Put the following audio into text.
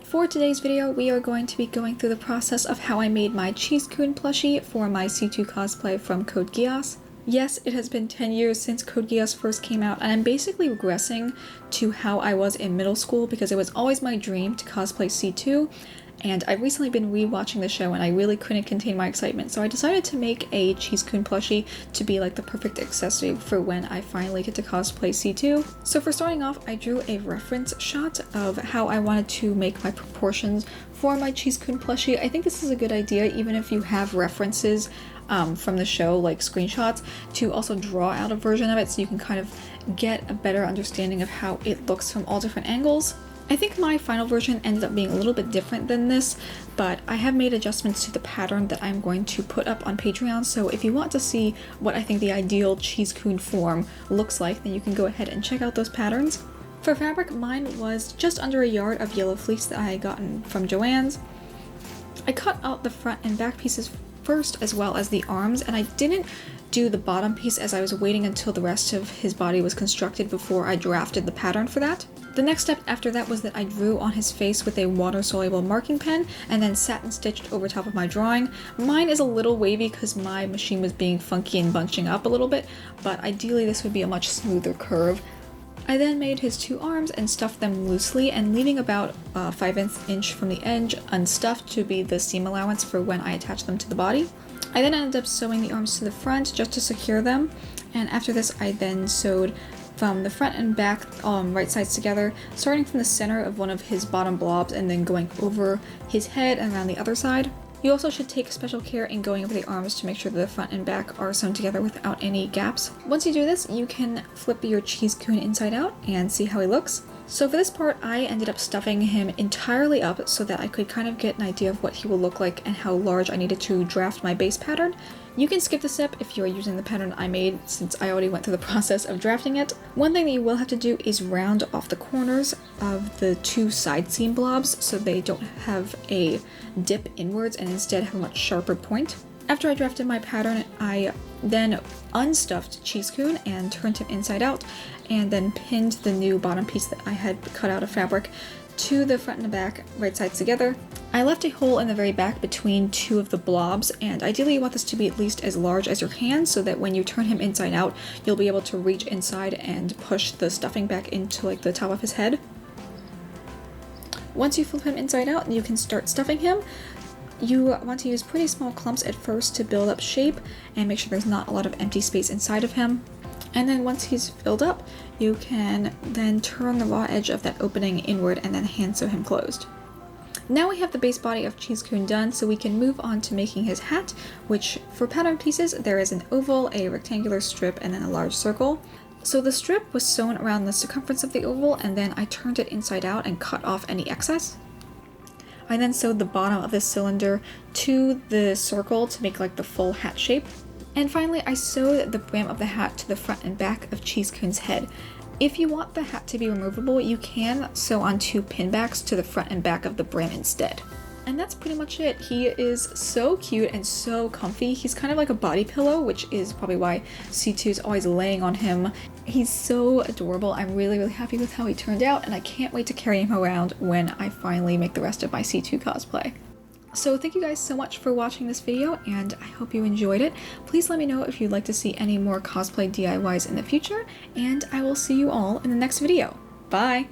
For today's video, we are going to be going through the process of how I made my kun plushie for my C2 cosplay from Code Geass. Yes, it has been 10 years since Code Geass first came out, and I'm basically regressing to how I was in middle school because it was always my dream to cosplay C2, and I've recently been rewatching the show and I really couldn't contain my excitement, so I decided to make a kun plushie to be like the perfect accessory for when I finally get to cosplay C2. So for starting off, I drew a reference shot of how I wanted to make my proportions for my kun plushie. I think this is a good idea, even if you have references from the show, like screenshots, to also draw out a version of it so you can kind of get a better understanding of how it looks from all different angles. I think my final version ended up being a little bit different than this, but I have made adjustments to the pattern that I'm going to put up on Patreon, so if you want to see what I think the ideal kun form looks like, then you can go ahead and check out those patterns. For fabric, mine was just under a yard of yellow fleece that I had gotten from Joann's. I cut out the front and back pieces first, as well as the arms, and I didn't do the bottom piece as I was waiting until the rest of his body was constructed before I drafted the pattern for that. The next step after that was that I drew on his face with a water-soluble marking pen and then satin stitched over top of my drawing. Mine is a little wavy because my machine was being funky and bunching up a little bit, but ideally this would be a much smoother curve. I then made his two arms and stuffed them loosely, and leaving about 5/8 inch from the edge unstuffed to be the seam allowance for when I attach them to the body. I then ended up sewing the arms to the front just to secure them, and after this I then sewed from the front and back right sides together, starting from the center of one of his bottom blobs and then going over his head and around the other side. You also should take special care in going over the arms to make sure that the front and back are sewn together without any gaps. Once you do this, you can flip your kun inside out and see how he looks. So for this part, I ended up stuffing him entirely up so that I could kind of get an idea of what he will look like and how large I needed to draft my base pattern. You can skip this step if you're using the pattern I made, since I already went through the process of drafting it. One thing that you will have to do is round off the corners of the two side seam blobs so they don't have a dip inwards and instead have a much sharper point. After I drafted my pattern, I then unstuffed kun and turned him inside out, and then pinned the new bottom piece that I had cut out of fabric to the front and the back right sides together. I left a hole in the very back between two of the blobs, and ideally you want this to be at least as large as your hand so that when you turn him inside out, you'll be able to reach inside and push the stuffing back into like the top of his head. Once you flip him inside out, you can start stuffing him. You want to use pretty small clumps at first to build up shape and make sure there's not a lot of empty space inside of him. And then once he's filled up, you can then turn the raw edge of that opening inward and then hand sew him closed. Now we have the base body of kun done, so we can move on to making his hat, which for pattern pieces there is an oval, a rectangular strip, and then a large circle. So the strip was sewn around the circumference of the oval, and then I turned it inside out and cut off any excess. I then sewed the bottom of the cylinder to the circle to make like the full hat shape. And finally, I sewed the brim of the hat to the front and back of kun's head. If you want the hat to be removable, you can sew on two pin backs to the front and back of the brim instead. And that's pretty much it. He is so cute and so comfy. He's kind of like a body pillow, which is probably why C2 is always laying on him. He's so adorable. I'm really, really happy with how he turned out, and I can't wait to carry him around when I finally make the rest of my C2 cosplay. So thank you guys so much for watching this video, and I hope you enjoyed it. Please let me know if you'd like to see any more cosplay DIYs in the future, and I will see you all in the next video. Bye!